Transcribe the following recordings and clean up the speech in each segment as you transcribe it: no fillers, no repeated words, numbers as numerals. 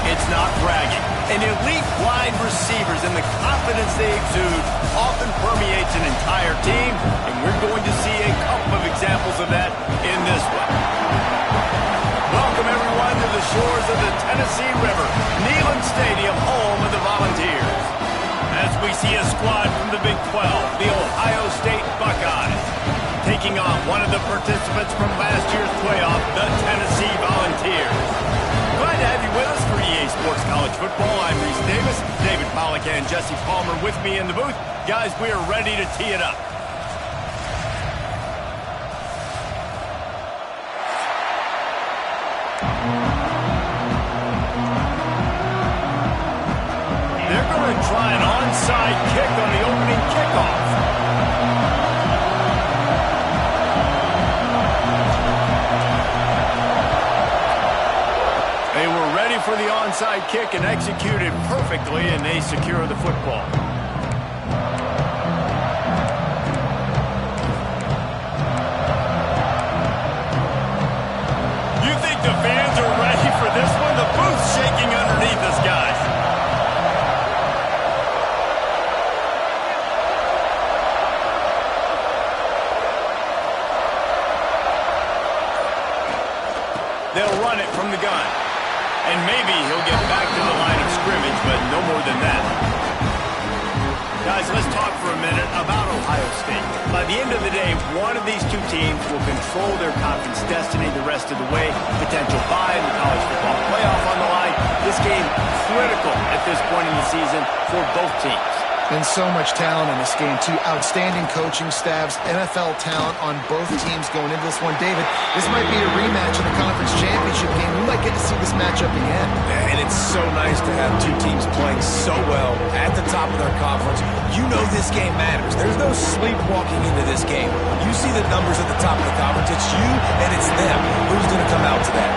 It's not bragging. And elite wide receivers and the confidence they exude often permeates an entire team, and we're going to see a couple of examples of that in this one. Welcome, everyone, to the shores of the Tennessee River, Neyland Stadium, home of the Volunteers. As we see a squad from the Big 12, the Ohio State Buckeyes, taking on one of the participants from last year's playoff, the Tennessee Volunteers. Glad to have you with us for EA Sports College Football. I'm Reese Davis, David Pollack and Jesse Palmer with me in the booth. Guys, we are ready to tee it up. They're going to try an onside kick on the opening kickoff. They were ready for the onside kick and executed perfectly, and they secure the football. You think the fans are ready for this one? The booth's shaking underneath us, guys. They'll run it from the gun. And maybe he'll get back to the line of scrimmage, but no more than that. Guys, let's talk for a minute about Ohio State. By the end of the day, one of these two teams will control their conference destiny the rest of the way. Potential bye in the college football playoff on the line. This game critical at this point in the season for both teams. And so much talent in this game, too. Outstanding coaching staffs, NFL talent on both teams going into this one. David, this might be a rematch in the conference championship game. We might get to see this matchup again. And it's so nice to have two teams playing so well at the top of their conference. You know this game matters. There's no sleepwalking into this game. You see the numbers at the top of the conference. It's you and it's them. Who's going to come out to that?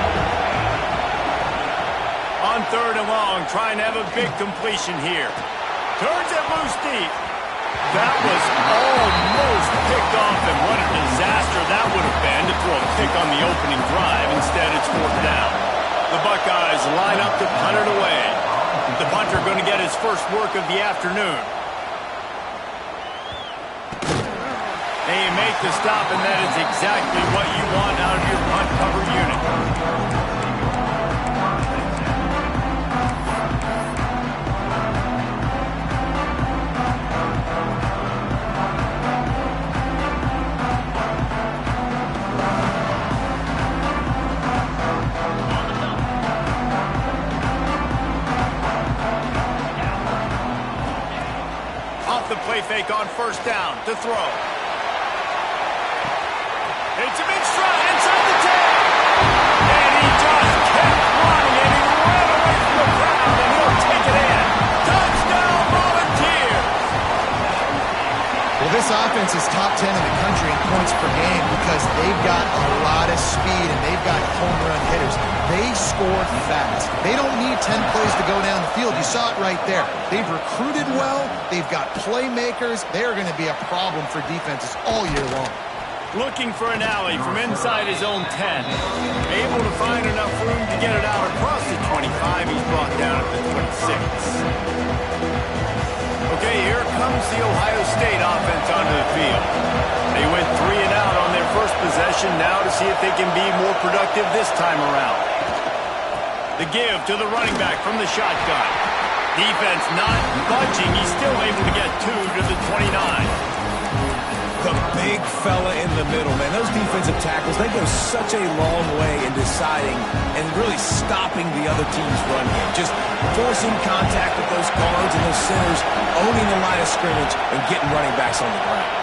On 3rd and long, trying to have a big completion here. Turns it loose deep. That was almost picked off, and what a disaster that would have been to throw a pick on the opening drive. Instead, it's 4th down. The Buckeyes line up to punt it away. The punter going to get his first work of the afternoon. They make the stop, and that is exactly what you want out of your punt cover unit. Play fake on 1st down to throw. It's a big stride inside the 10. And he just kept running, and he ran away from the crowd, and he'll take it in. Touchdown, Volunteers! Well, this offense is top 10 in the country in points per game because they've got a lot of speed and they've got home run hitters. They score fast. They don't need 10 plays to go down the field. You saw it right there. They've recruited well. They've got playmakers. They're going to be a problem for defenses all year long. Looking for an alley from inside his own 10. Able to find enough room to get it out across the 25. He's brought down at the 26. Okay, here comes the Ohio State offense onto the field. They went 3 and out on their first possession, now to see if they can be more productive this time around. The give to the running back from the shotgun. Defense not budging. He's still able to get 2 to the 29. The big fella in the middle, man. Those defensive tackles, they go such a long way in deciding and really stopping the other team's run game. Just forcing contact with those guards and those centers, owning the line of scrimmage, and getting running backs on the ground.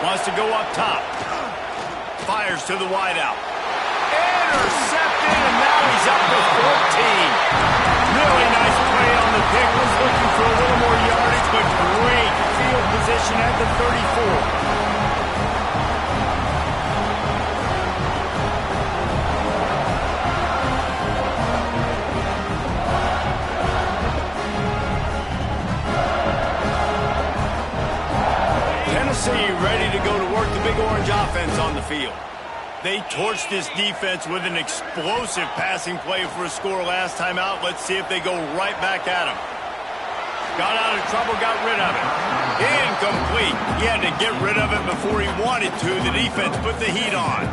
Wants to go up top. Fires to the wideout. Intercepted, and now he's up to 14. Really nice play on the pick. Was looking for a little more yardage, but great field position at the 34. Tennessee ready to go to work the Big Orange offense on the field. They torched this defense with an explosive passing play for a score last time out. Let's see if they go right back at him. Got out of trouble, got rid of it. Incomplete. He had to get rid of it before he wanted to. The defense put the heat on.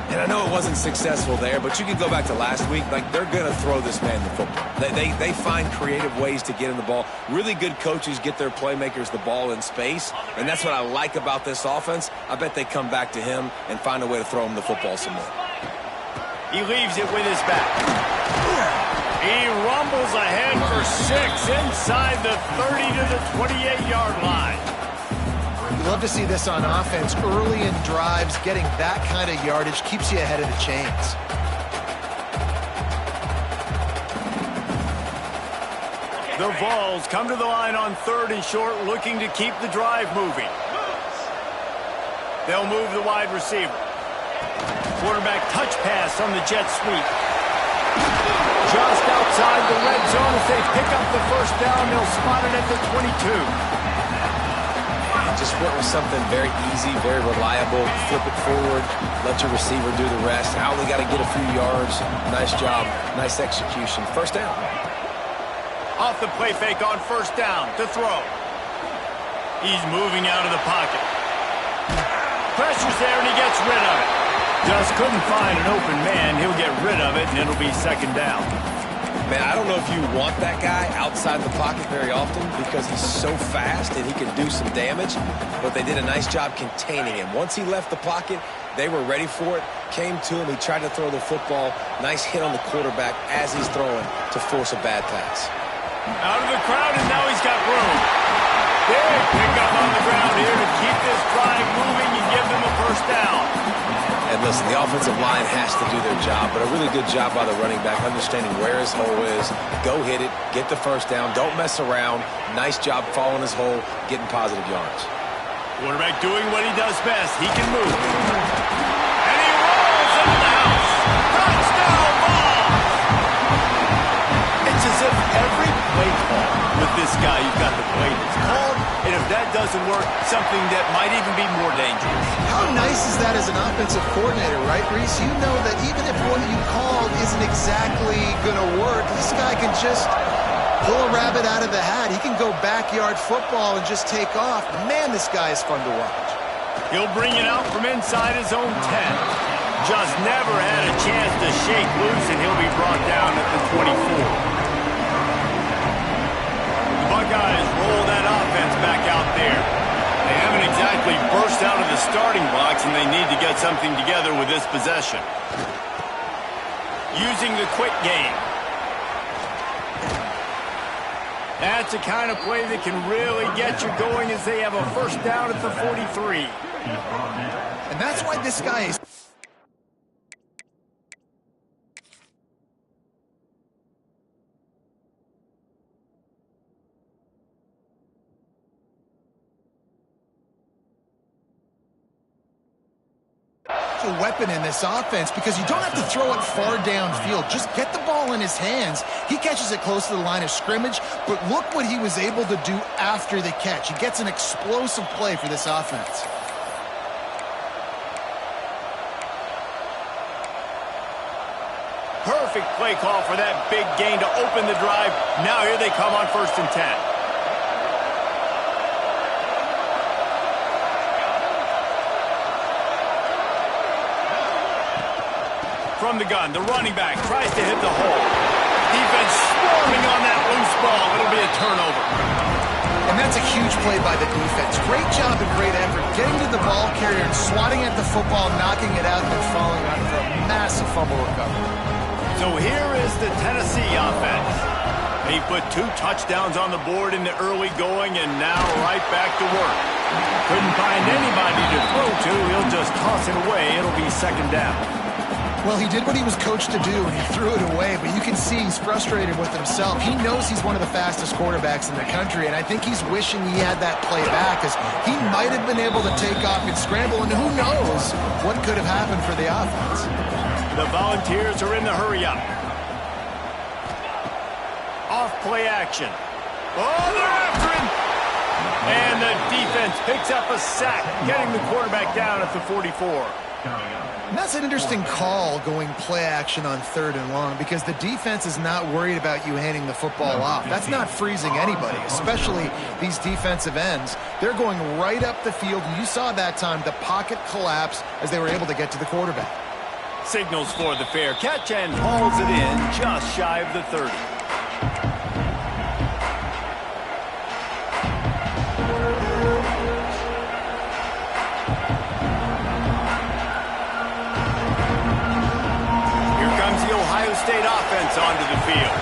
And I know it wasn't successful there, but you can go back to last week. Like, they're going to throw this man the football. They find creative ways to get him the ball. Really good coaches get their playmakers the ball in space, and that's what I like about this offense. I bet they come back to him and find a way to throw him the football some more. He leaves it with his back. He rumbles ahead for 6 inside the 30 to the 28-yard line. You love to see this on offense. Early in drives, getting that kind of yardage keeps you ahead of the chains. The Vols come to the line on 3rd and short, looking to keep the drive moving. They'll move the wide receiver. Quarterback touch pass on the jet sweep. Just outside the red zone. If they pick up the first down, they'll spot it at the 22. Just went with something very easy, very reliable. Flip it forward, let your receiver do the rest. I only got to get a few yards. Nice job, nice execution. First down. Off the play fake on first down to throw. He's moving out of the pocket. Pressure's there and he gets rid of it. Just couldn't find an open man. He'll get rid of it and it'll be second down. Man, I don't know if you want that guy outside the pocket very often because he's so fast and he can do some damage, but they did a nice job containing him. Once he left the pocket, they were ready for it, came to him, he tried to throw the football. Nice hit on the quarterback as he's throwing to force a bad pass. Out of the crowd, and now he's got room. Big pickup on the ground here to keep this drive moving and give them a first down. And listen, the offensive line has to do their job, but a really good job by the running back, understanding where his hole is. Go hit it, get the first down, don't mess around. Nice job following his hole, getting positive yards. Quarterback doing what he does best. He can move. And he rolls into the house. Touchdown ball! It's as if every play call with this guy, you've got the play that's called, and if that doesn't work, something that might even be more dangerous. How nice is that as an offensive coordinator, right, Reese? You know that even if what you called isn't exactly going to work, this guy can just pull a rabbit out of the hat. He can go backyard football and just take off. Man, this guy is fun to watch. He'll bring it out from inside his own 10. Just never had a chance to shake loose, and he'll be brought down at the 24. Buckeyes roll that offense back out there. They haven't exactly burst out of the starting blocks, and they need to get something together with this possession. Using the quick game. That's a kind of play that can really get you going as they have a first down at the 43. And that's why this guy is... a weapon in this offense because you don't have to throw it far downfield. Just get the ball in his hands. He catches it close to the line of scrimmage, but look what he was able to do after the catch. He gets an explosive play for this offense. Perfect play call for that big gain to open the drive. Now here they come on 1st and 10. From the gun, the running back tries to hit the hole. Defense swarming on that loose ball. It'll be a turnover. And that's a huge play by the defense. Great job and great effort getting to the ball carrier and swatting at the football, knocking it out, and then falling on for a massive fumble recovery. So here is the Tennessee offense. He put 2 touchdowns on the board in the early going, and now right back to work. Couldn't find anybody to throw to. He'll just toss it away. It'll be second down. Well, he did what he was coached to do, and he threw it away, but you can see he's frustrated with himself. He knows he's one of the fastest quarterbacks in the country, and I think he's wishing he had that play back, because he might have been able to take off and scramble, and who knows what could have happened for the offense. The Volunteers are in the hurry-up. Off play action. Oh, they're after him! And the defense picks up a sack, getting the quarterback down at the 44. And that's an interesting call, going play action on 3rd and long, because the defense is not worried about you handing the football off. That's not freezing anybody, especially these defensive ends. They're going right up the field, and you saw that time the pocket collapse as they were able to get to the quarterback. Signals for the fair catch and hauls it in just shy of the 30. State offense onto the field.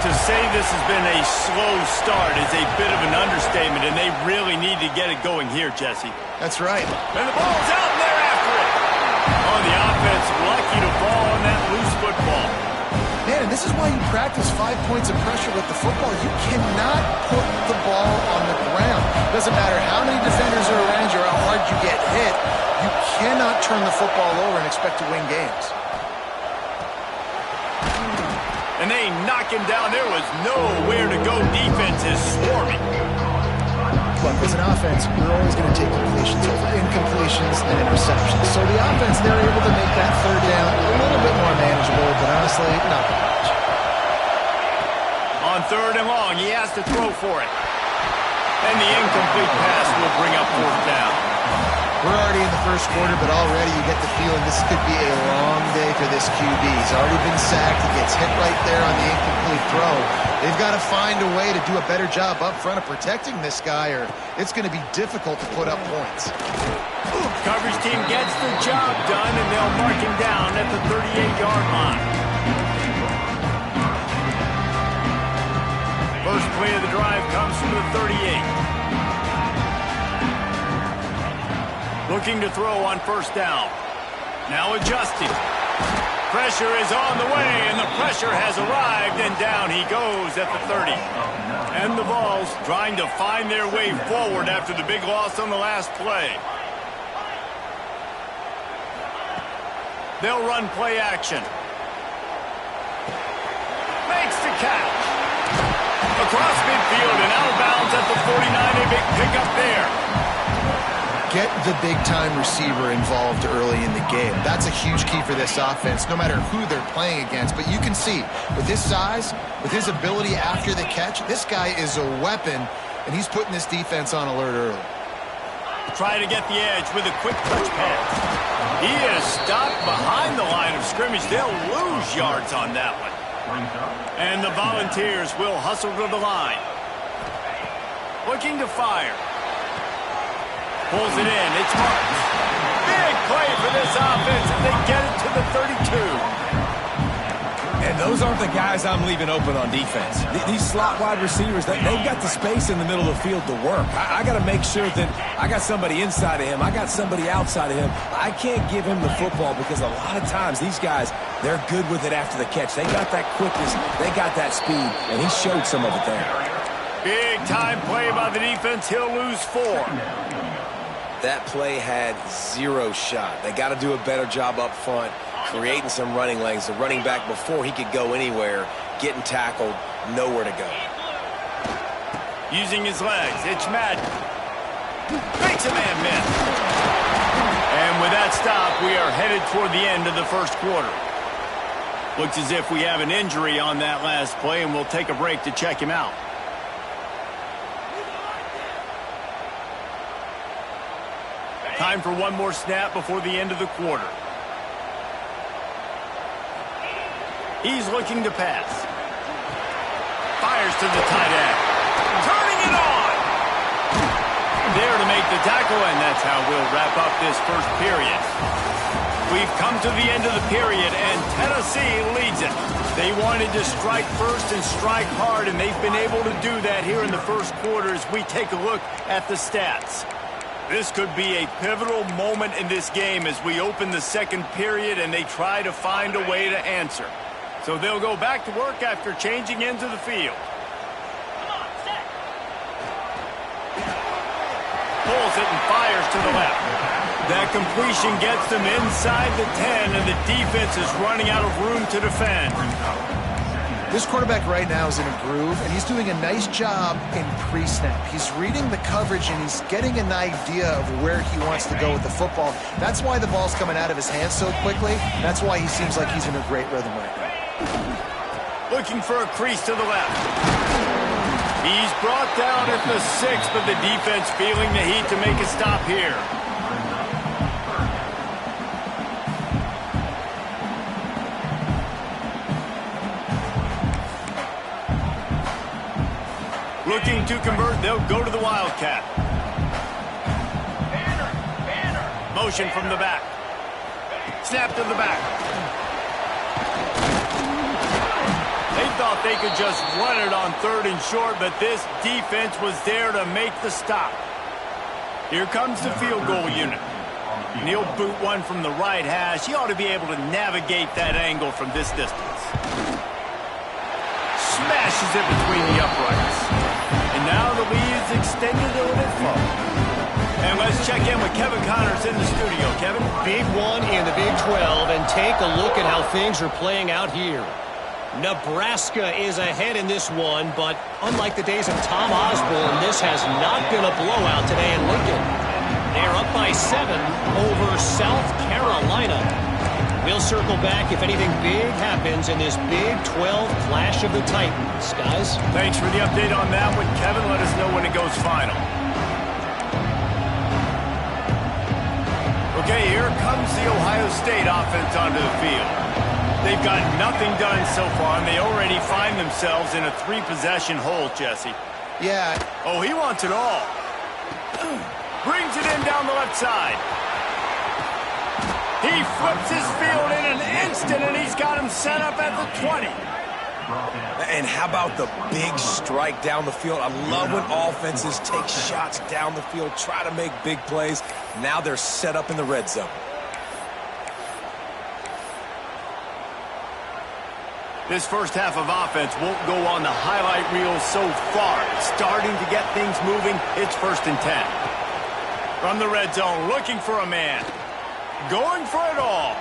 To say this has been a slow start is a bit of an understatement, and they really need to get it going here, Jesse. That's right. And the ball's out, and they're after it. Oh, the offense lucky to fall on that loose football. Man, and this is why you practice 5 points of pressure with the football. You cannot put the ball on the ground. Doesn't matter how many defenders are around you or how hard you get hit. You cannot turn the football over and expect to win games. And they knock him down. There was nowhere to go. Defense is swarming. Look, as an offense, you're always going to take completions over incompletions and interceptions. So the offense, they're able to make that 3rd down a little bit more manageable, but honestly, not that much. On 3rd and long, he has to throw for it. And the incomplete pass will bring up 4th down. We're already in the first quarter, but already you get the feeling this could be a long day for this QB. He's already been sacked. He gets hit right there on the incomplete throw. They've got to find a way to do a better job up front of protecting this guy, or it's going to be difficult to put up points. Coverage team gets the job done, and they'll mark him down at the 38-yard line. First play of the drive comes from the 38. Looking to throw on 1st down. Now adjusting. Pressure is on the way, and the pressure has arrived, and down he goes at the 30. And the Vols trying to find their way forward after the big loss on the last play. They'll run play action. Makes the catch. Across midfield and out of bounds at the 49. A big pickup there. Get the big-time receiver involved early in the game. That's a huge key for this offense, no matter who they're playing against. But you can see, with his size, with his ability after the catch, this guy is a weapon, and he's putting this defense on alert early. Try to get the edge with a quick touch pass. He is stopped behind the line of scrimmage. They'll lose yards on that one. And the Volunteers will hustle to the line. Looking to fire. Pulls it in. It's marked. Big play for this offense, and they get it to the 32. And those aren't the guys I'm leaving open on defense. These slot wide receivers, they've got the space in the middle of the field to work. I got to make sure that I got somebody inside of him. I got somebody outside of him. I can't give him the football because a lot of times these guys, they're good with it after the catch. They got that quickness. They got that speed, and he showed some of it there. Big time play by the defense. He'll lose 4. That play had 0 shot. They got to do a better job up front, creating some running lanes. The running back, before he could go anywhere, getting tackled, nowhere to go. Using his legs, it's Madden. Makes a man miss. And with that stop, we are headed toward the end of the first quarter. Looks as if we have an injury on that last play, and we'll take a break to check him out. Time for one more snap before the end of the quarter. He's looking to pass. Fires to the tight end. Turning it on. There to make the tackle, and that's how we'll wrap up this first period. We've come to the end of the period, and Tennessee leads it. They wanted to strike first and strike hard, and they've been able to do that here in the first quarter as we take a look at the stats. This could be a pivotal moment in this game as we open the second period and they try to find a way to answer. So they'll go back to work after changing into the field. Pulls it and fires to the left. That completion gets them inside the 10, and the defense is running out of room to defend. This quarterback right now is in a groove, and he's doing a nice job in pre-snap. He's reading the coverage, and he's getting an idea of where he wants to go with the football. That's why the ball's coming out of his hands so quickly. That's why he seems like he's in a great rhythm right now. Looking for a crease to the left. He's brought down at the 6, but the defense feeling the heat to make a stop here. Looking to convert, they'll go to the Wildcat. Motion from the back. Snap to the back. They thought they could just run it on 3rd and short, but this defense was there to make the stop. Here comes the field goal unit. And he'll boot one from the right hash. He ought to be able to navigate that angle from this distance. Smashes it between the uprights. And now the lead is extended a little further. And let's check in with Kevin Connors in the studio. Kevin? Big one in the Big 12, and take a look at how things are playing out here. Nebraska is ahead in this one, but unlike the days of Tom Osborne, this has not been a blowout today in Lincoln. They're up by 7 over South Carolina. We'll circle back if anything big happens in this Big 12 Clash of the Titans. Guys? Thanks for the update on that one, Kevin. Let us know when it goes final. Okay, here comes the Ohio State offense onto the field. They've got nothing done so far, and they already find themselves in a 3-possession hole, Jesse. Yeah. Oh, he wants it all. Brings it in down the left side. He flips his field in an instant, and he's got him set up at the 20. And how about the big strike down the field? I love when offenses take shots down the field, try to make big plays. Now they're set up in the red zone. This first half of offense won't go on the highlight reel so far. It's starting to get things moving. It's 1st and 10. From the red zone, looking for a man. Going for it all.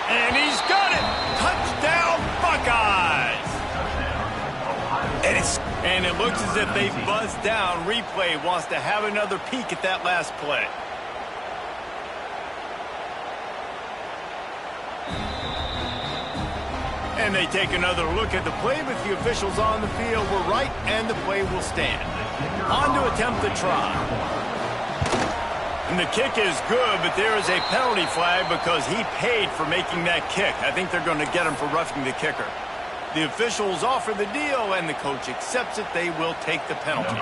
And he's got it. Touchdown, Buckeyes. And it looks as if they've buzzed down. Replay wants to have another peek at that last play. And they take another look at the play, but the officials on the field were right, and the play will stand. On to attempt the try. And the kick is good, but there is a penalty flag because he paid for making that kick. I think they're going to get him for roughing the kicker. The officials offer the deal, and the coach accepts it. They will take the penalty.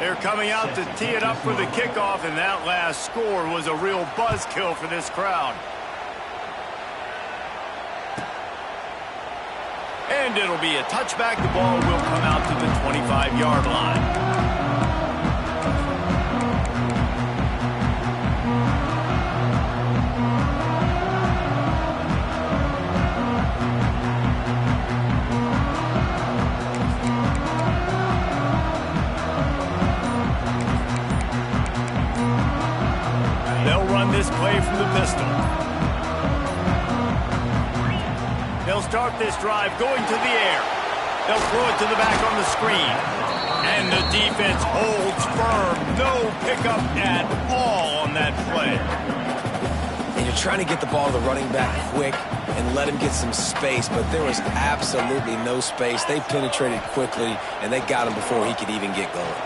They're coming out to tee it up for the kickoff, and that last score was a real buzzkill for this crowd. And it'll be a touchback. The ball will come out to the 25-yard line. They'll run this play from the pistol. They'll start this drive going to the air. They'll throw it to the back on the screen. And the defense holds firm. No pickup at all on that play. And you're trying to get the ball to the running back quick and let him get some space, but there was absolutely no space. They penetrated quickly, and they got him before he could even get going.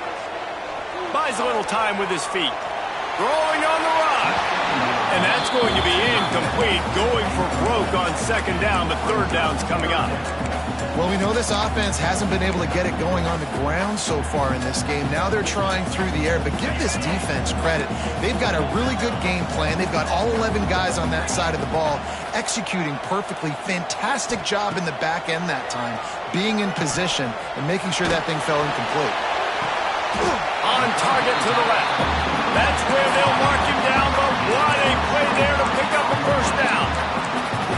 Buys a little time with his feet. Throwing on the run. And that's going to be incomplete. Going for broke on 2nd down, but 3rd down's coming up. Well, we know this offense hasn't been able to get it going on the ground so far in this game. Now they're trying through the air, but give this defense credit. They've got a really good game plan. They've got all 11 guys on that side of the ball executing perfectly. Fantastic job in the back end that time, being in position and making sure that thing fell incomplete. On target to the left. That's where they'll mark him down, but what a play there to pick up a 1st down.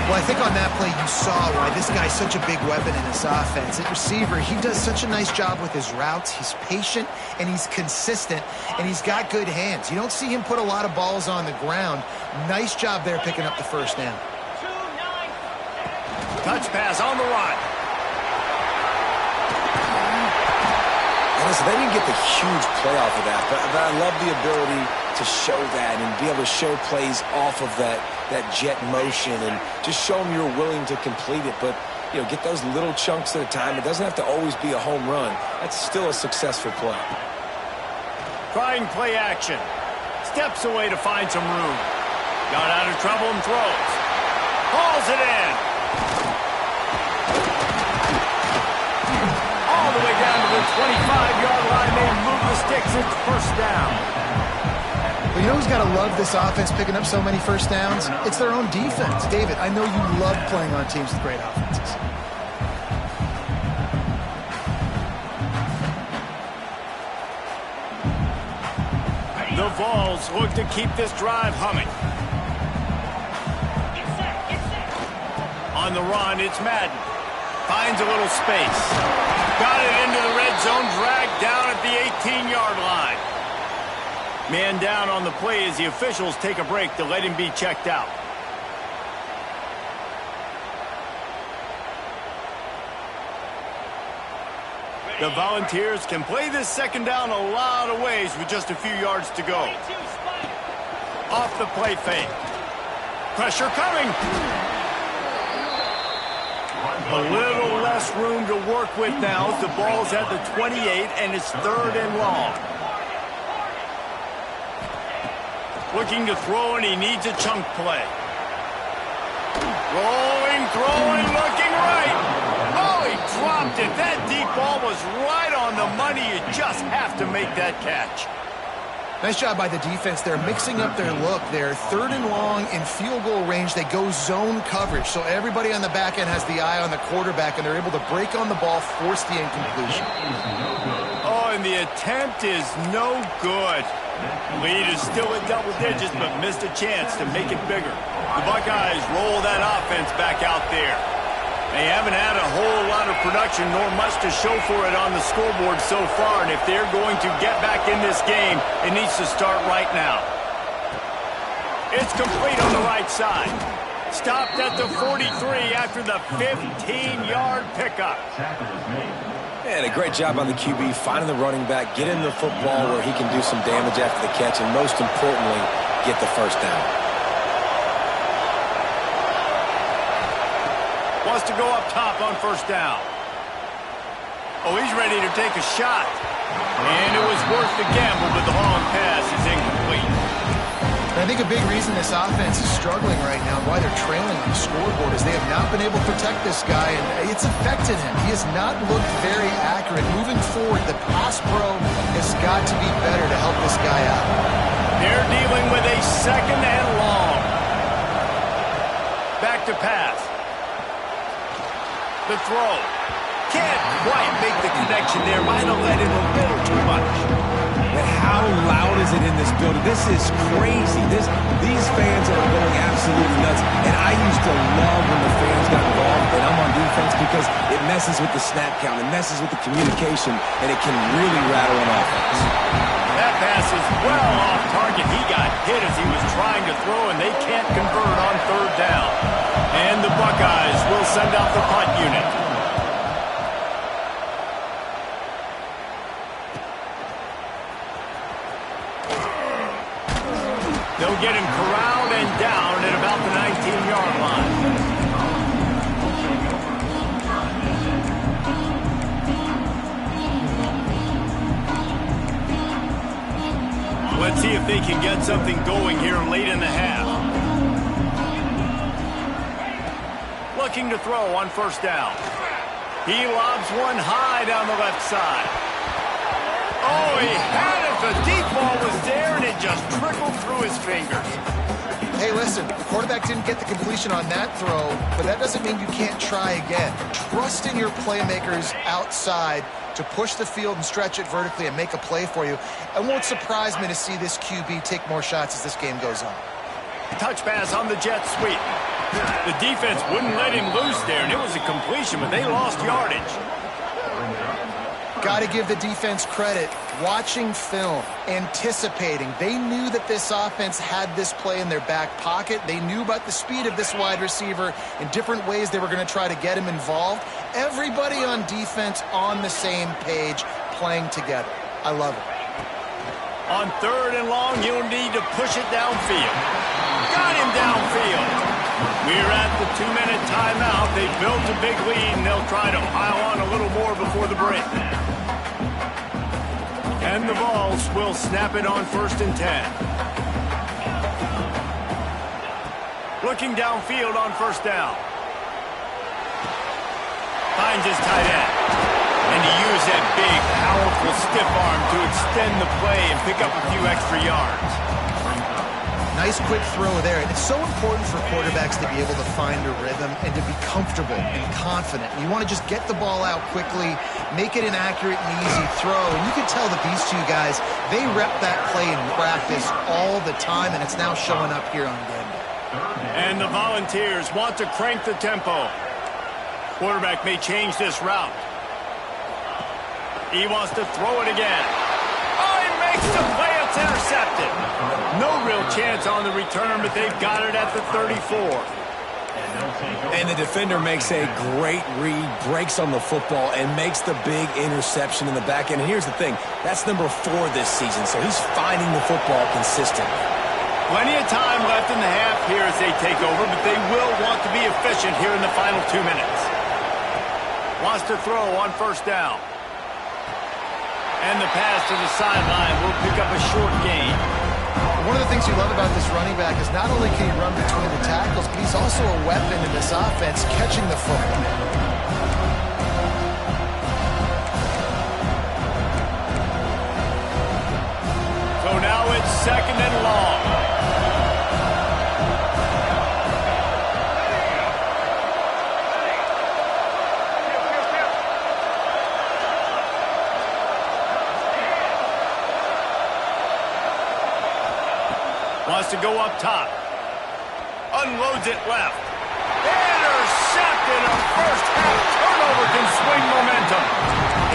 Well, I think on that play you saw why this guy's such a big weapon in this offense. At receiver, he does such a nice job with his routes. He's patient, and he's consistent, and he's got good hands. You don't see him put a lot of balls on the ground. Nice job there picking up the 1st down. Touch pass on the run. listen, they didn't get the huge play off of that, but I love the ability to show that and be able to show plays off of that jet motion and just show them you're willing to complete it. But, you know, get those little chunks at a time. It doesn't have to always be a home run. That's still a successful play. Trying play action. Steps away to find some room. Got out of trouble and throws. Hauls it in. All the way down to the 25-yard line. They move the sticks. It's first down. But you know who's got to love this offense picking up so many first downs? It's their own defense. David, I know you love playing on teams with great offenses. The Vols look to keep this drive humming. On the run, it's Madden. Finds a little space. Got it into the red zone, dragged down at the 18-yard line. Man down on the play as the officials take a break to let him be checked out. The Volunteers can play this second down a lot of ways with just a few yards to go. Off the play fake. Pressure coming. A little less room to work with now as the ball's at the 28 and it's 3rd and long. Looking to throw and he needs a chunk play. Rolling, throwing, looking right. Oh, he dropped it. That deep ball was right on the money. You just have to make that catch. Nice job by the defense. They're mixing up their look. They're 3rd and long in field goal range. They go zone coverage. So everybody on the back end has the eye on the quarterback, and they're able to break on the ball, force the incompletion. Oh, and the attempt is no good. Lead is still at double digits, but missed a chance to make it bigger. The Buckeyes roll that offense back out there. They haven't had a whole lot of production nor much to show for it on the scoreboard so far, and if they're going to get back in this game, it needs to start right now. It's complete on the right side. Stopped at the 43 after the 15-yard pickup. And a great job on the QB, finding the running back, get him the football where he can do some damage after the catch, and most importantly, get the first down. Wants to go up top on first down. Oh, he's ready to take a shot. And it was worth the gamble, but the long pass is incomplete. I think a big reason this offense is struggling right now, why they're trailing on the scoreboard, is they have not been able to protect this guy, and it's affected him. He has not looked very accurate. Moving forward, the pass pro has got to be better to help this guy out. They're dealing with a 2nd and long. Back to pass. The throw. Can't quite make the connection there. Might have let in a little too much. But how loud is it in this building? This is crazy. These fans are going absolutely nuts. And I used to love when the fans got involved and I'm on defense because it messes with the snap count. It messes with the communication, and it can really rattle an offense. That pass is well off target. He got hit as he was trying to throw, and they can't convert on 3rd down. And the Buckeyes will send out the punt unit. They'll get him corralled and down at about the 19-yard line. Let's see if they can get something going here late in the half. Looking to throw on first down. He lobs one high down the left side. Oh, he had it. The deep ball was there, and it just trickled through his fingers. Hey, listen, the quarterback didn't get the completion on that throw, but that doesn't mean you can't try again. Trust in your playmakers outside to push the field and stretch it vertically and make a play for you. It won't surprise me to see this QB take more shots as this game goes on. Touch pass on the jet sweep. The defense wouldn't let him loose there, and it was a completion, but they lost yardage. Got to give the defense credit. Watching film, anticipating. They knew that this offense had this play in their back pocket. They knew about the speed of this wide receiver in different ways they were going to try to get him involved. Everybody on defense on the same page, playing together. I love it. On 3rd and long, you'll need to push it downfield. Got him downfield. We're at the 2-minute timeout. They built a big lead, and they'll try to pile on a little more before the break. And the Vols will snap it on 1st and 10. Looking downfield on 1st down. Finds his tight end. And to use that big, powerful, stiff arm to extend the play and pick up a few extra yards. Nice quick throw there. It's so important for quarterbacks to be able to find a rhythm and to be comfortable and confident. You want to just get the ball out quickly, make it an accurate and easy throw. And you can tell that these two guys, they rep that play in practice all the time, and it's now showing up here on game day. And the Volunteers want to crank the tempo. Quarterback may change this route. He wants to throw it again. Oh, he makes the play. It's intercepted. No real chance on the return, but they've got it at the 34. And the defender makes a great read, breaks on the football, and makes the big interception in the back end. And here's the thing. That's number 4 this season, so he's finding the football consistently. Plenty of time left in the half here as they take over, but they will want to be efficient here in the final 2 minutes. Wants to throw on 1st down. And the pass to the sideline will pick up a short gain. One of the things you love about this running back is not only can he run between the tackles, but he's also a weapon in this offense, catching the football. So now it's 2nd and long. Wants to go up top. Unloads it left. Intercepted. A first-half turnover can swing momentum.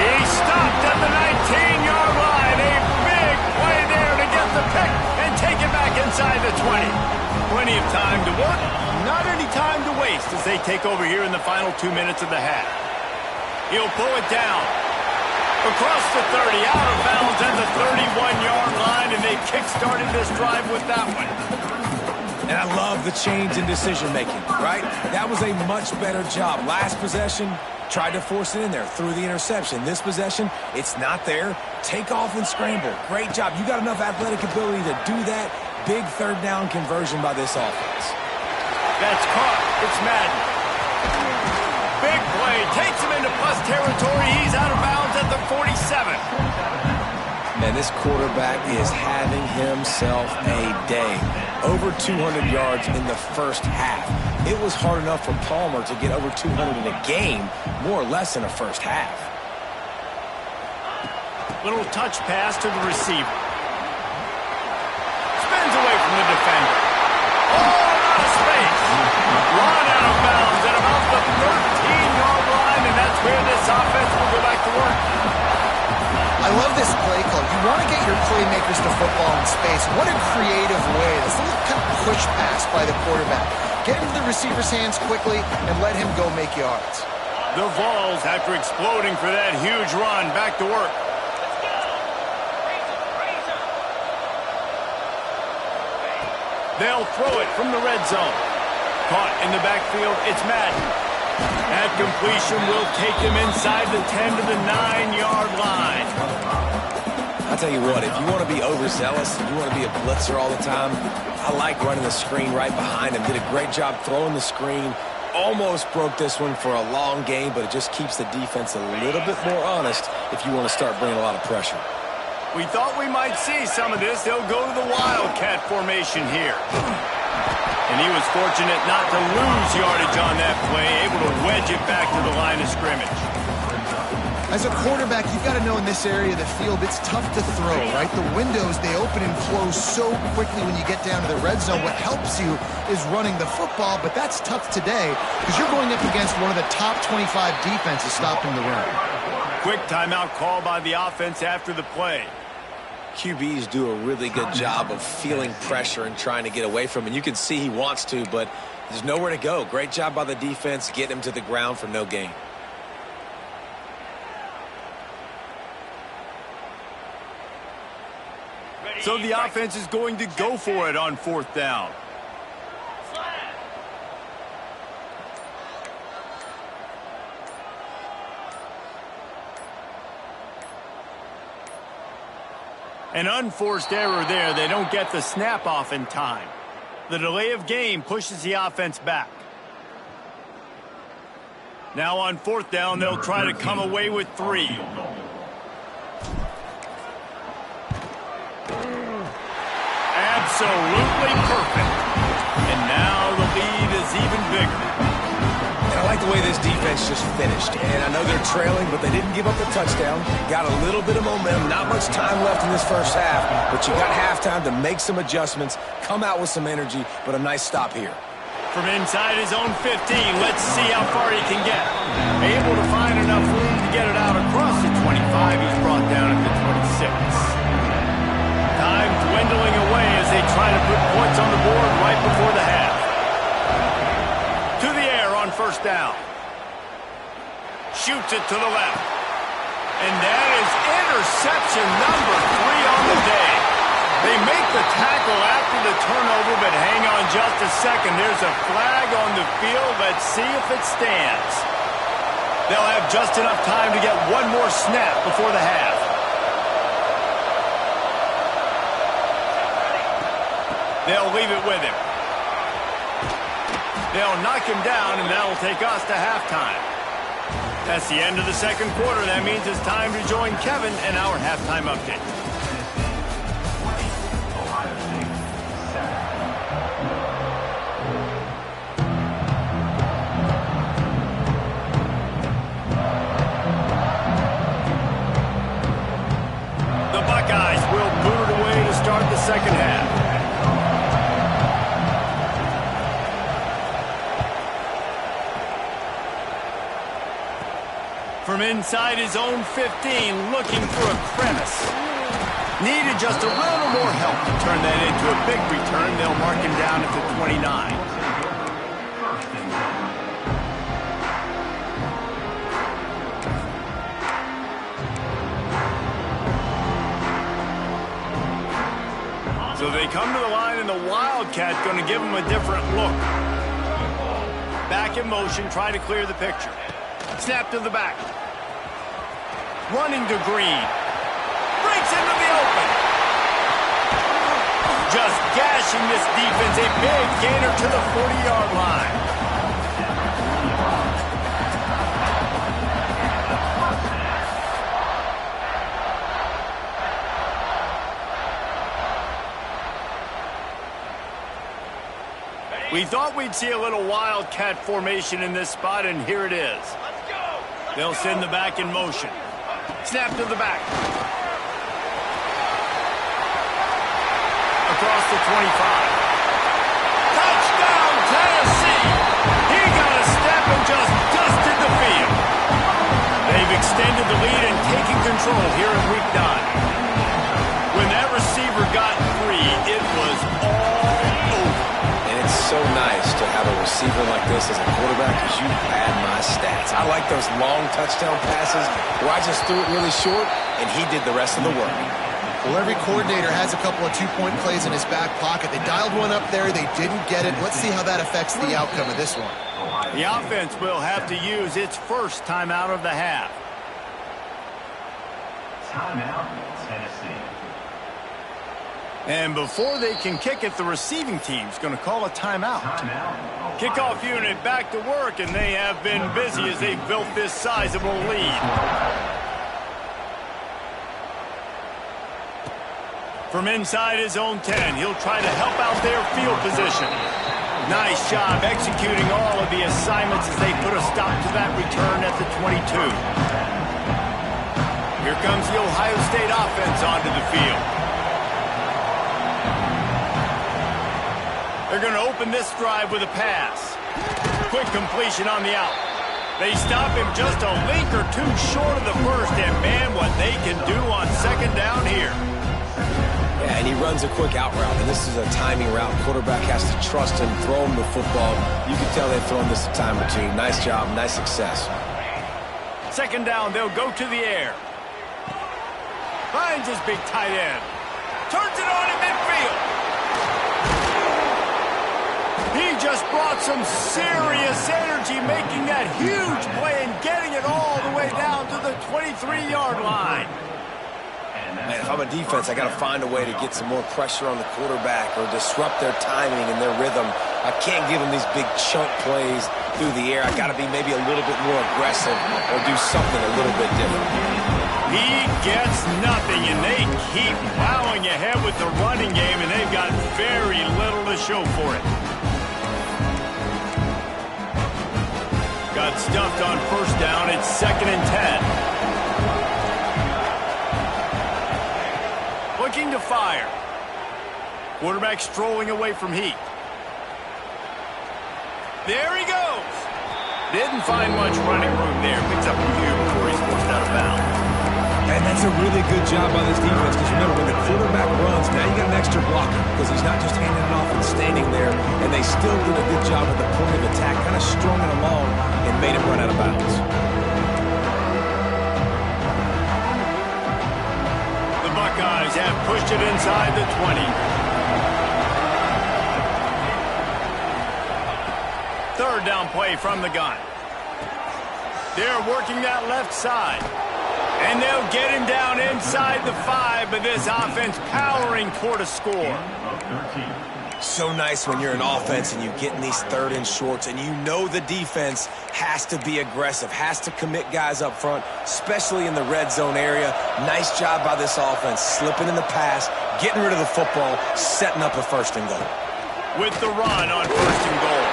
He stopped at the 19-yard line. A big play there to get the pick and take it back inside the 20. Plenty of time to work. Not any time to waste as they take over here in the final 2 minutes of the half. He'll pull it down. Across the 30, out of bounds at the 31-yard line, and they kick-started this drive with that one. And I love the change in decision-making, right? That was a much better job. Last possession, tried to force it in there, threw the interception. This possession, it's not there. Take off and scramble. Great job. You got enough athletic ability to do that. Big 3rd down conversion by this offense. That's caught. It's Madden. Big play. Takes him into plus territory. He's out of bounds at the 47. Man, this quarterback is having himself a day. Over 200 yards in the first half. It was hard enough for Palmer to get over 200 in a game, more or less in a first half. Little touch pass to the receiver. Spins away from the defender. Oh, out of space. Run out of bounds at about the 13-yard line, and that's where this offense will go back to work. I love this play call. You want to get your playmakers to football in space. What a creative way. This little kind of push pass by the quarterback. Get into the receiver's hands quickly and let him go make yards. The Vols, after exploding for that huge run, back to work. They'll throw it from the red zone. Caught in the backfield, it's Madden. That completion will take him inside the 10 to the 9-yard line. I'll tell you what, if you want to be overzealous, if you want to be a blitzer all the time, I like running the screen right behind him. Did a great job throwing the screen. Almost broke this one for a long game, but it just keeps the defense a little bit more honest if you want to start bringing a lot of pressure. We thought we might see some of this. They'll go to the Wildcat formation here. And he was fortunate not to lose yardage on that play, able to wedge it back to the line of scrimmage. As a quarterback, you've got to know in this area of the field, it's tough to throw, right? The windows, they open and close so quickly when you get down to the red zone. What helps you is running the football, but that's tough today because you're going up against one of the top 25 defenses stopping the run. Quick timeout call by the offense after the play. QBs do a really good job of feeling pressure and trying to get away from it. And you can see he wants to, but there's nowhere to go. Great job by the defense, getting him to the ground for no gain. So the offense is going to go for it on 4th down. An unforced error there. They don't get the snap off in time. The delay of game pushes the offense back. Now on 4th down, they'll try to come away with 3. Absolutely perfect. And now the lead is even bigger. And I like the way this defense just finished. And I know they're trailing, but they didn't give up the touchdown. Got a little bit of momentum. Not much time left in this first half, but you got halftime to make some adjustments, come out with some energy, but a nice stop here. From inside his own 15, let's see how far he can get. Able to find enough room to get it out across the 25. He's brought down at the 26. Time dwindling away as they try to put points on the board right before the half. To the air on 1st down. Shoots it to the left. And that is interception number 3 on the day. They make the tackle after the turnover, but hang on just a second. There's a flag on the field. Let's see if it stands. They'll have just enough time to get one more snap before the half. They'll leave it with him. They'll knock him down, and that'll take us to halftime. That's the end of the 2nd quarter. That means it's time to join Kevin and our halftime update. The Buckeyes will boot it away to start the 2nd half. From inside his own 15, looking for a crevice. Needed just a little more help to turn that into a big return. They'll mark him down at the 29. So they come to the line, and the Wildcat going to give them a different look. Back in motion, try to clear the picture. Snap to the back. Running to Green. Breaks into the open. Just gashing this defense. A big gainer to the 40-yard line. We thought we'd see a little Wildcat formation in this spot, and here it is. They'll send the back in motion. Snap to the back. Across the 25. Touchdown, Tennessee! He got a step and just dusted the field. They've extended the lead and taken control here in week 9. When that receiver got free, it was all over. It's so nice to have a receiver like this as a quarterback because you pad my stats. I like those long touchdown passes where I just threw it really short and he did the rest of the work. Well, every coordinator has a couple of 2-point plays in his back pocket. They dialed one up there. They didn't get it. Let's see how that affects the outcome of this one. The offense will have to use its first timeout of the half. Timeout, Tennessee. And before they can kick it, the receiving team's going to call a timeout. Kickoff unit back to work, and they have been busy as they've built this sizable lead. From inside his own 10, he'll try to help out their field position. Nice job executing all of the assignments as they put a stop to that return at the 22. Here comes the Ohio State offense onto the field. They're going to open this drive with a pass. Quick completion on the out. They stop him just a link or two short of the first, and man, what they can do on 2nd down here. Yeah, and he runs a quick out route, and this is a timing route. Quarterback has to trust him, throw him the football. You can tell they've thrown this a time or two. Nice job, nice success. 2nd down, they'll go to the air. Finds his big tight end. Turns it on in midfield. He just brought some serious energy, making that huge play and getting it all the way down to the 23-yard line. Man, if I'm a defense, I got to find a way to get some more pressure on the quarterback or disrupt their timing and their rhythm. I can't give them these big chunk plays through the air. I got to be maybe a little bit more aggressive or do something a little bit different. He gets nothing, and they keep plowing ahead with the running game, and they've got very little to show for it. Got stuffed on first down. It's 2nd and 10. Looking to fire. Quarterback strolling away from Heat. There he goes. Didn't find much running room there. Picks up a few before he's forced out of bounds. And that's a really good job by this defense because remember, when the quarterback runs, now you got an extra blocker because he's not just handing it off and standing there, and they still did a good job at the point of attack, kind of strung it along and made him run out of bounds. The Buckeyes have pushed it inside the 20. Third down play from the gun. They're working that left side. And they'll get him down inside the 5, but this offense powering toward a score. So nice when you're an offense and you get in these 3rd and shorts and you know the defense has to be aggressive, has to commit guys up front, especially in the red zone area. Nice job by this offense, slipping in the pass, getting rid of the football, setting up a 1st and goal. With the run on 1st and goal.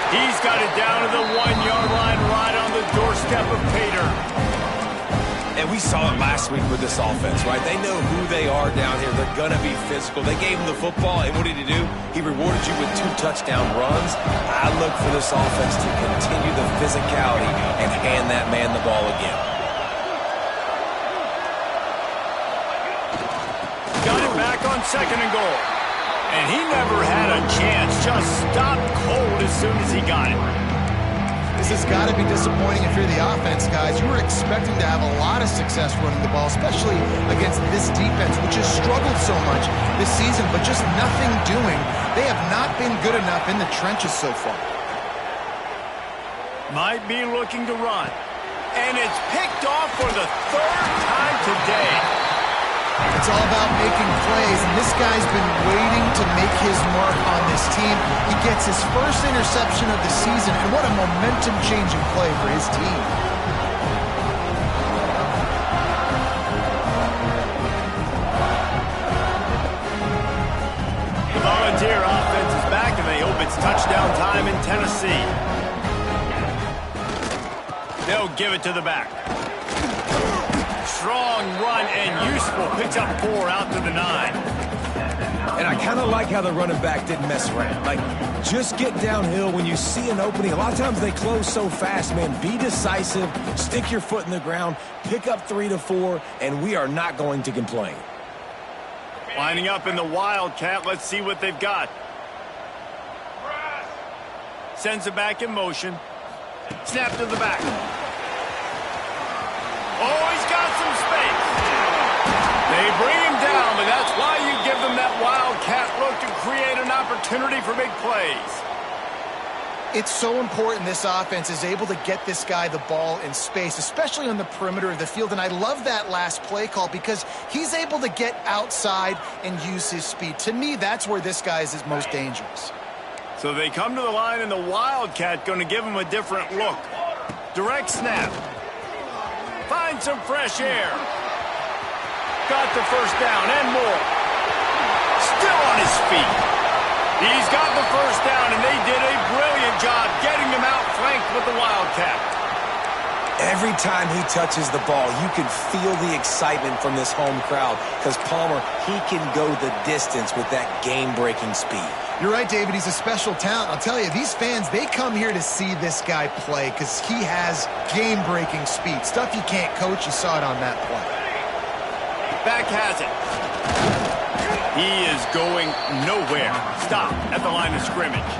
He's got it down to the 1-yard line right on the doorstep of Pater. And we saw it last week with this offense, right? They know who they are down here. They're going to be physical. They gave him the football, and what did he do? He rewarded you with 2 touchdown runs. I look for this offense to continue the physicality and hand that man the ball again. Got it back on 2nd and goal. And he never had a chance. Just stopped cold as soon as he got it. This has got to be disappointing if you're the offense, guys. You were expecting to have a lot of success running the ball, especially against this defense, which has struggled so much this season, but just nothing doing. They have not been good enough in the trenches so far. Might be looking to run. And it's picked off for the 3rd time today. It's all about making plays, and this guy's been waiting to make his mark on this team. He gets his first interception of the season, and what a momentum-changing play for his team. The Volunteer offense is back, and they hope it's touchdown time in Tennessee. They'll give it to the back. Strong run and useful. Picks up 4 out to the 9. And I kind of like how the running back didn't mess around. Like, just get downhill when you see an opening. A lot of times they close so fast, man. Be decisive, stick your foot in the ground, pick up 3 to 4, and we are not going to complain. Lining up in the Wildcat. Let's see what they've got. Sends it back in motion. Snap to the back. Oh, he's got some space. They bring him down, but that's why you give them that Wildcat look to create an opportunity for big plays. It's so important this offense is able to get this guy the ball in space, especially on the perimeter of the field. And I love that last play call because he's able to get outside and use his speed. To me, that's where this guy is most dangerous. So they come to the line, and the Wildcat going to give him a different look. Direct snap. Find some fresh air. Got the first down and more. Still on his feet. He's got the first down, and they did a brilliant job getting him outflanked with the Wildcat. Every time he touches the ball, you can feel the excitement from this home crowd because Palmer, he can go the distance with that game-breaking speed. You're right, David. He's a special talent. I'll tell you, these fans, they come here to see this guy play because he has game-breaking speed. Stuff you can't coach. You saw it on that play. Back has it. He is going nowhere. Stop at the line of scrimmage.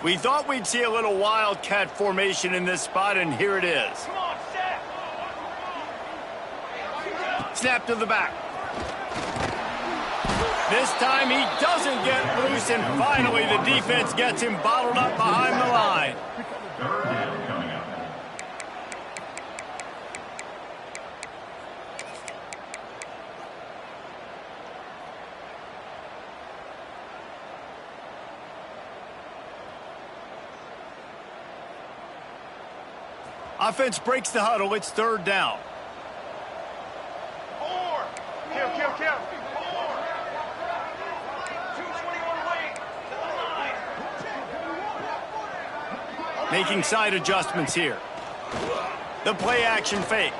We thought we'd see a little wildcat formation in this spot, and here it is. Snap to the back. This time he doesn't get loose, and finally the defense gets him bottled up behind the line. Third down coming up. Offense breaks the huddle. It's third down. Kill. Making side adjustments here. The play action fake.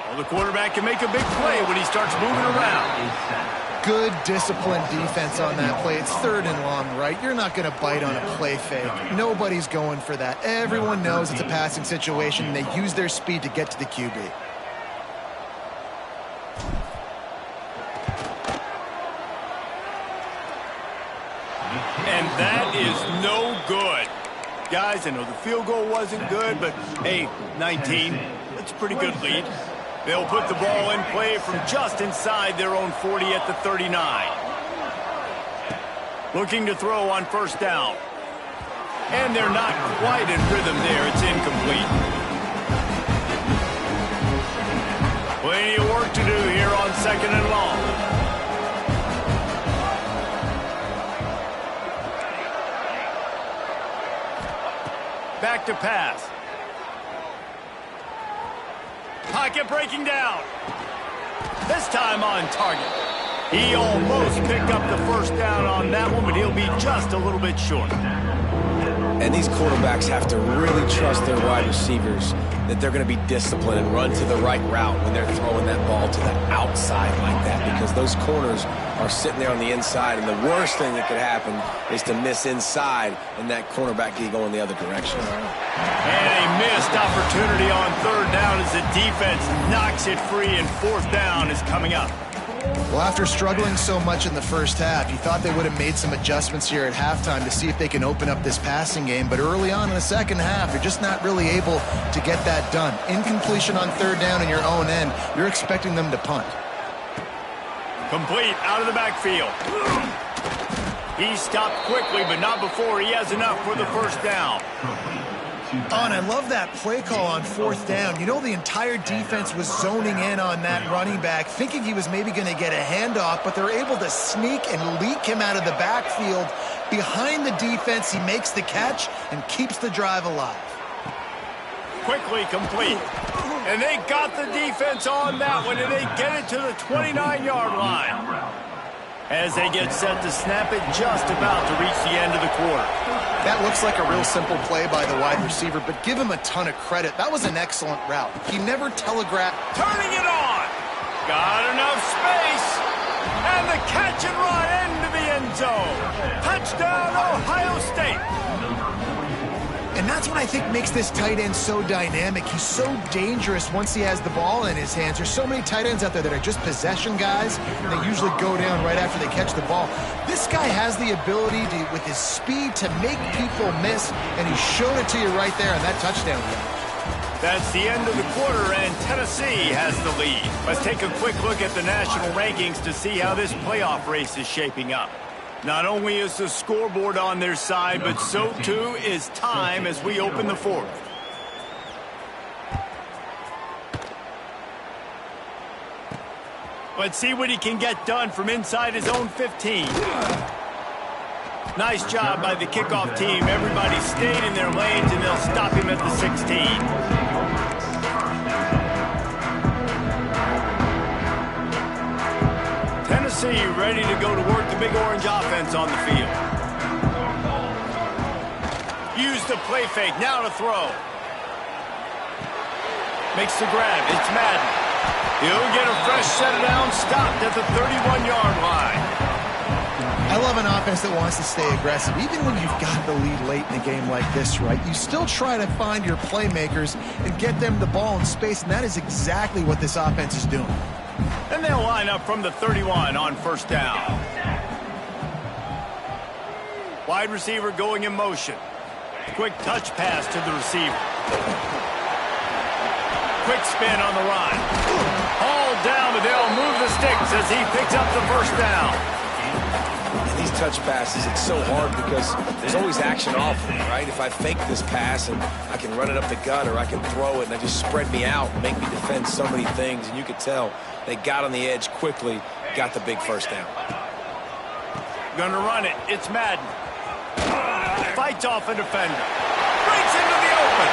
Well, the quarterback can make a big play when he starts moving around. Good disciplined defense on that play. It's third and long, right? You're not going to bite on a play fake. Nobody's going for that. Everyone knows it's a passing situation, and they use their speed to get to the QB. And that is no good. Guys, I know the field goal wasn't good, but hey, 19, that's a pretty good lead. They'll put the ball in play from just inside their own 40 at the 39. Looking to throw on first down. And they're not quite in rhythm there. It's incomplete. Plenty of work to do here on second and long. Back to pass. Pocket breaking down. This time on target. He almost picked up the first down on that one, but he'll be just a little bit short. And these quarterbacks have to really trust their wide receivers that they're going to be disciplined and run to the right route when they're throwing that ball to the outside like that, because those corners are sitting there on the inside, and the worst thing that could happen is to miss inside and that cornerback can go in the other direction. And a missed opportunity on third down as the defense knocks it free, and fourth down is coming up. Well, after struggling so much in the first half, you thought they would have made some adjustments here at halftime to see if they can open up this passing game. But early on in the second half, you're just not really able to get that done. Incompletion on third down in your own end, you're expecting them to punt. Complete out of the backfield. He stopped quickly, but not before he has enough for the first down. Oh, and I love that play call on fourth down. You know, the entire defense was zoning in on that running back, thinking he was maybe going to get a handoff, but they're able to sneak and leak him out of the backfield. Behind the defense, he makes the catch and keeps the drive alive. Quickly complete. And they got the defense on that one, and they get it to the 29-yard line. As they get set to snap it, just about to reach the end of the quarter. That looks like a real simple play by the wide receiver, but give him a ton of credit. That was an excellent route. He never telegraphed. Turning it on. Got enough space. And the catch and run into the end zone. Touchdown, Ohio State. And that's what I think makes this tight end so dynamic. He's so dangerous once he has the ball in his hands. There's so many tight ends out there that are just possession guys. And they usually go down right after they catch the ball. This guy has the ability to, with his speed, to make people miss, and he showed it to you right there on that touchdown catch. That's the end of the quarter, and Tennessee has the lead. Let's take a quick look at the national rankings to see how this playoff race is shaping up. Not only is the scoreboard on their side, but so too is time as we open the fourth. Let's see what he can get done from inside his own 15. Nice job by the kickoff team. Everybody stayed in their lanes, and they'll stop him at the 16. Tennessee ready to go to work the big orange offense on the field. Use the play fake, now to throw. Makes the grab, it's Madden. He'll get a fresh set down, stopped at the 31-yard line. I love an offense that wants to stay aggressive. Even when you've got the lead late in a game like this, right, you still try to find your playmakers and get them the ball in space, and that is exactly what this offense is doing. And they'll line up from the 31 on first down. Wide receiver going in motion. Quick touch pass to the receiver. Quick spin on the run. Hauled down, but they'll move the sticks as he picks up the first down. And these touch passes, it's so hard because there's always action off them, right? If I fake this pass and I can run it up the gut or I can throw it and they just spread me out and make me defend so many things. And you could tell they got on the edge quickly, got the big first down. Gonna run it. It's Madden. Fights off a defender. Breaks into the open.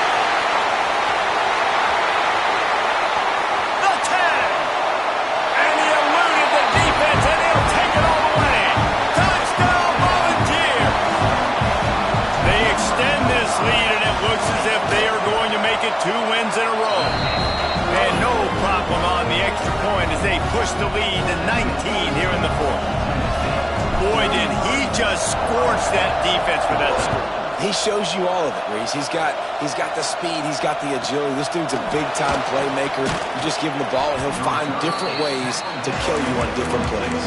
The 10. And he eluded the defense, and he'll take it all the way. Touchdown, Volunteers. They extend this lead, and it looks as if they are going to make it 2 wins in a row. And no problem on the extra point as they push the lead to 19 here in the fourth. Boy, did he just scorch that defense for that score. He shows you all of it, Reese. He's got the speed. He's got the agility. This dude's a big-time playmaker. You just give him the ball, and he'll find different ways to kill you on different plays.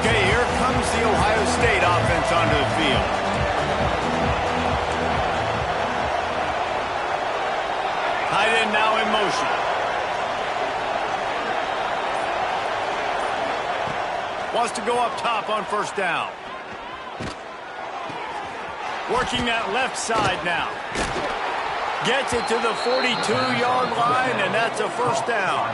Okay, here comes the Ohio State offense onto the field. Tight end now in motion. Wants to go up top on first down. Working that left side now. Gets it to the 42-yard line, and that's a first down.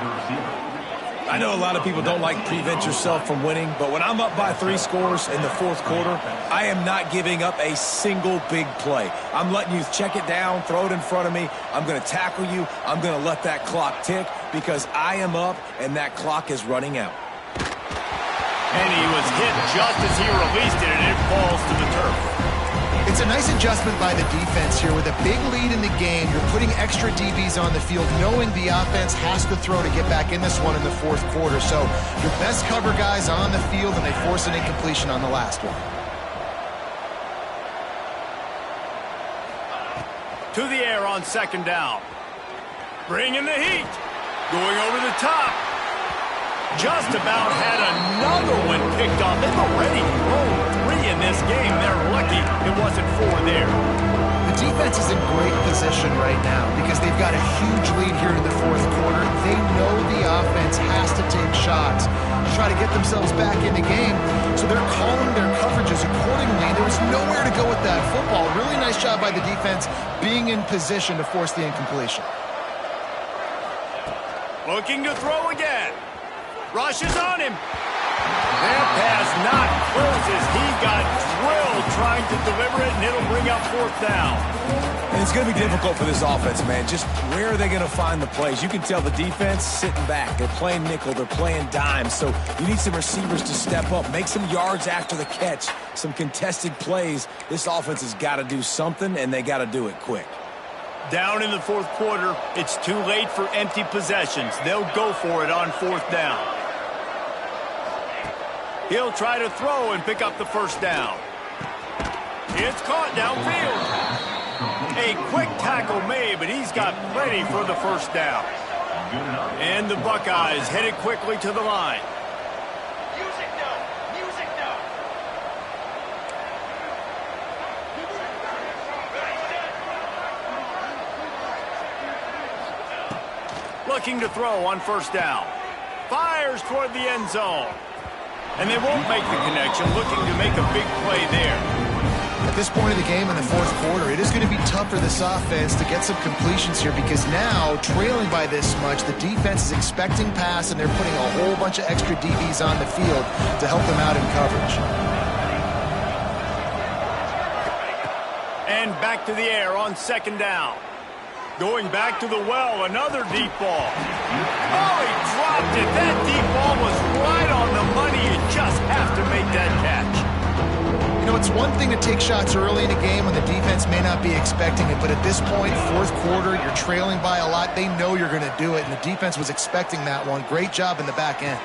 I know a lot of people don't like prevent yourself from winning, but when I'm up by 3 scores in the fourth quarter, I am not giving up a single big play. I'm letting you check it down, throw it in front of me. I'm going to tackle you. I'm going to let that clock tick because I am up and that clock is running out. And he was hit just as he released it, and it falls to the turf. It's a nice adjustment by the defense here. With a big lead in the game, you're putting extra DBs on the field, knowing the offense has to throw to get back in this one in the fourth quarter. So your best cover guys on the field, and they force an incompletion on the last one. To the air on second down. Bringing the heat. Going over the top. Just about had another one picked off. They've already thrown 3 in this game. They're lucky it wasn't 4 there. The defense is in great position right now because they've got a huge lead here in the fourth quarter. They know the offense has to take shots to try to get themselves back in the game. So they're calling their coverages accordingly. There was nowhere to go with that football. Really nice job by the defense being in position to force the incompletion. Looking to throw again. Rushes on him. That pass not close as he got drilled trying to deliver it, and it'll bring up fourth down. And it's going to be difficult for this offense, man. Just where are they going to find the plays? You can tell the defense sitting back. They're playing nickel. They're playing dime. So you need some receivers to step up, make some yards after the catch, some contested plays. This offense has got to do something, and they got to do it quick. Down in the fourth quarter, it's too late for empty possessions. They'll go for it on fourth down. He'll try to throw and pick up the first down. It's caught downfield. A quick tackle made, but he's got plenty for the first down. And the Buckeyes headed quickly to the line. Music now. Music now. Looking to throw on first down. Fires toward the end zone. And they won't make the connection, looking to make a big play there. At this point of the game in the fourth quarter, it is going to be tough for this offense to get some completions here because now, trailing by this much, the defense is expecting pass, and they're putting a whole bunch of extra DBs on the field to help them out in coverage. And back to the air on second down. Going back to the well, another deep ball. Oh, he dropped it. That deep ball was right on the money. You just have to make that catch. You know, it's one thing to take shots early in a game when the defense may not be expecting it, but at this point, fourth quarter, you're trailing by a lot. They know you're going to do it, and the defense was expecting that one. Great job in the back end.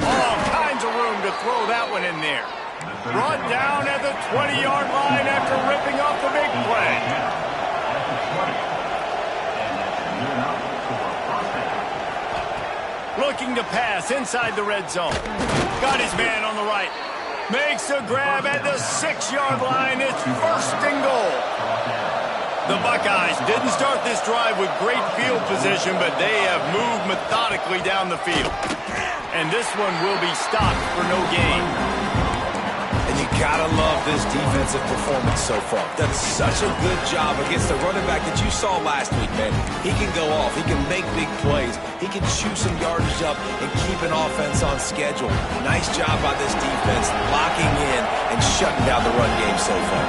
All kinds of room to throw that one in there. Brought down at the 20-yard line after ripping off the big play. Looking to pass inside the red zone. Got his man on the right. Makes a grab at the 6-yard line. It's 1st and goal. The Buckeyes didn't start this drive with great field position, but they have moved methodically down the field. And this one will be stopped for no gain. And you gotta love this defensive performance so far. Done such a good job against the running back that you saw last week, man. He can go off. He can make big plays. He can chew some yardage up and keep an offense on schedule. Nice job by this defense locking in and shutting down the run game so far.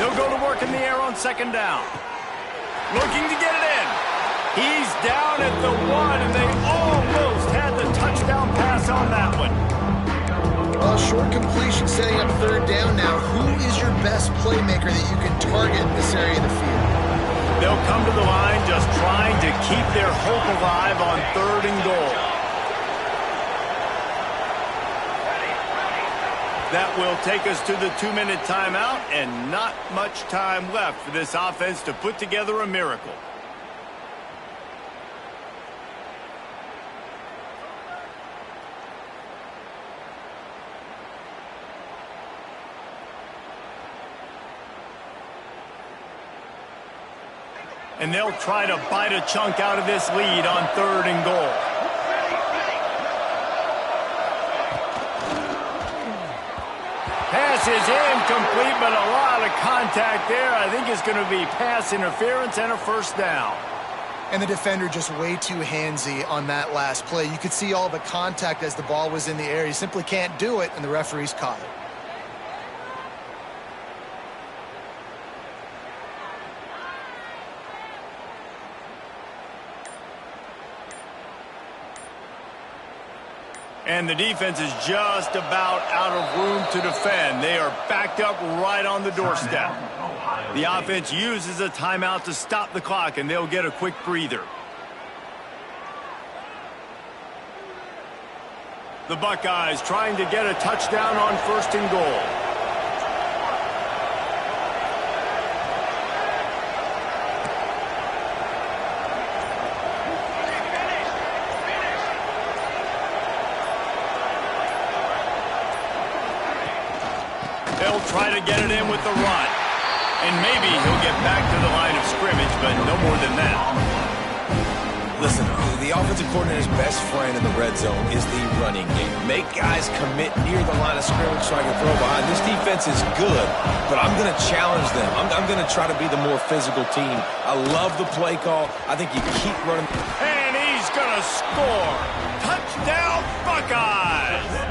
They'll go to work in the air on 2nd down. Looking to get it in. He's down at the 1, and they almost had the touchdown pass on that one. Well, short completion setting up 3rd down now. Who is your best playmaker that you can target in this area of the field? They'll come to the line just trying to keep their hope alive on 3rd and goal. That will take us to the 2-minute timeout, and not much time left for this offense to put together a miracle. And they'll try to bite a chunk out of this lead on 3rd and goal. Pass is incomplete, but a lot of contact there. I think it's going to be pass interference and a 1st down. And the defender just way too handsy on that last play. You could see all the contact as the ball was in the air. He simply can't do it, and the referees caught it. And the defense is just about out of room to defend. They are backed up right on the doorstep. The offense uses a timeout to stop the clock, and they'll get a quick breather. The Buckeyes trying to get a touchdown on 1st and goal. They'll try to get it in with the run. And maybe he'll get back to the line of scrimmage, but no more than that. Listen, the offensive coordinator's best friend in the red zone is the running game. Make guys commit near the line of scrimmage so I can throw behind. This defense is good, but I'm going to challenge them. I'm going to try to be the more physical team. I love the play call. I think you keep running. And he's going to score. Touchdown, Buckeyes!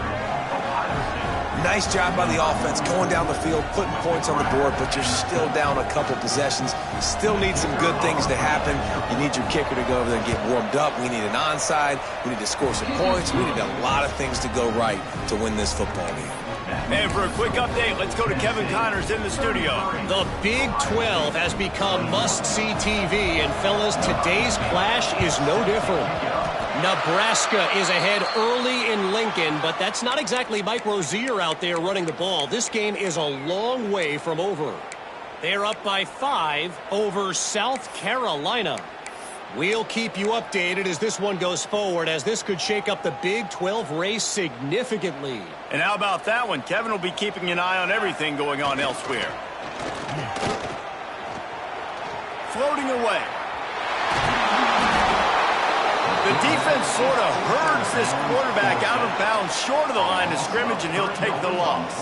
Nice job by the offense going down the field, putting points on the board, but you're still down a couple possessions. Still need some good things to happen. You need your kicker to go over there and get warmed up. We need an onside. We need to score some points. We need a lot of things to go right to win this football game. And for a quick update, let's go to Kevin Connors in the studio. The Big 12 has become must-see TV, and fellas, today's clash is no different. Nebraska is ahead early in Lincoln, but that's not exactly Mike Rozier out there running the ball. This game is a long way from over. They're up by 5 over South Carolina. We'll keep you updated as this one goes forward, as this could shake up the Big 12 race significantly. And how about that one? Kevin will be keeping an eye on everything going on elsewhere. Floating away. The defense sort of herds this quarterback out of bounds short of the line of scrimmage, and he'll take the loss.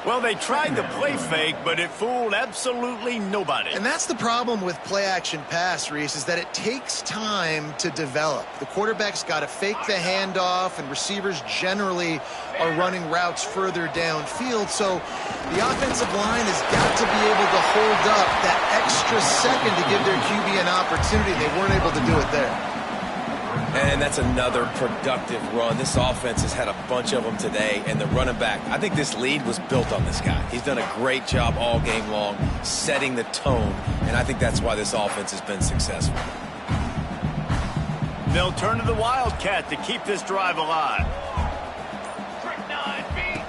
Well, they tried to play fake, but it fooled absolutely nobody. And that's the problem with play-action pass, Reese, is that it takes time to develop. The quarterback's got to fake the handoff, and receivers generally are running routes further downfield. So the offensive line has got to be able to hold up that extra second to give their QB an opportunity. They weren't able to do it there. And that's another productive run. This offense has had a bunch of them today, and the running back, I think this lead was built on this guy. He's done a great job all game long, setting the tone, and I think that's why this offense has been successful. They'll turn to the Wildcat to keep this drive alive.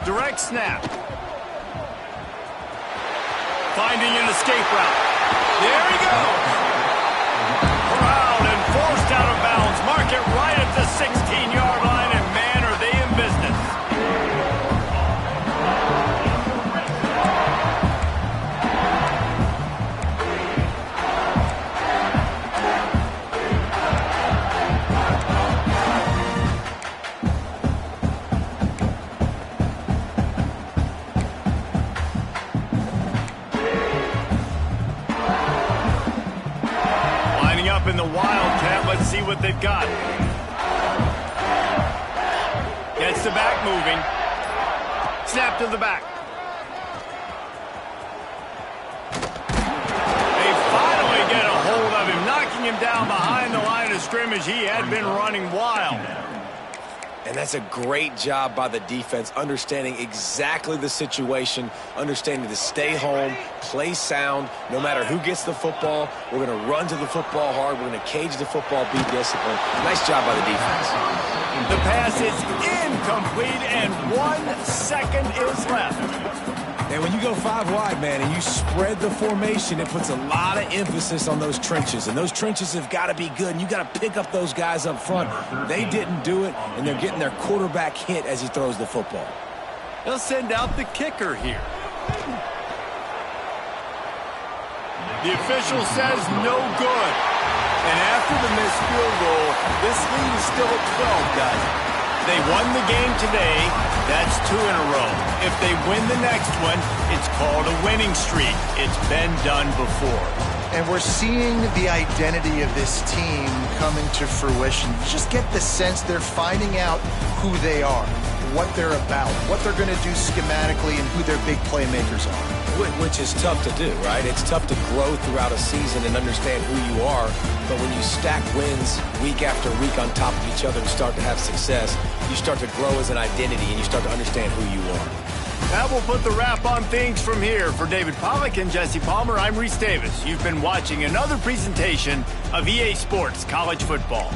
Direct snap. Finding an escape route. There he goes. up in the Wildcat. Let's see what they've got. Gets the back moving. Snap to the back. They finally get a hold of him, knocking him down behind the line of scrimmage. He had been running wild. And that's a great job by the defense, understanding exactly the situation, understanding to stay home, play sound. No matter who gets the football, we're going to run to the football hard. We're going to cage the football, be disciplined. Nice job by the defense. The pass is incomplete, and 1 second is left. And when you go 5 wide, man, and you spread the formation, it puts a lot of emphasis on those trenches. And those trenches have got to be good, and you got to pick up those guys up front. They didn't do it, and they're getting their quarterback hit as he throws the football. They'll send out the kicker here. The official says no good. And after the missed field goal, this lead is still at 12, guys. They won the game today. That's 2 in a row. If they win the next one, it's called a winning streak. It's been done before. And we're seeing the identity of this team coming to fruition. You just get the sense they're finding out who they are, what they're about, what they're going to do schematically, and who their big playmakers are. Which is tough to do, right? It's tough to grow throughout a season and understand who you are. But when you stack wins week after week on top of each other and start to have success, you start to grow as an identity and you start to understand who you are. That will put the wrap on things from here. For David Pollack and Jesse Palmer, I'm Reese Davis. You've been watching another presentation of EA Sports College Football.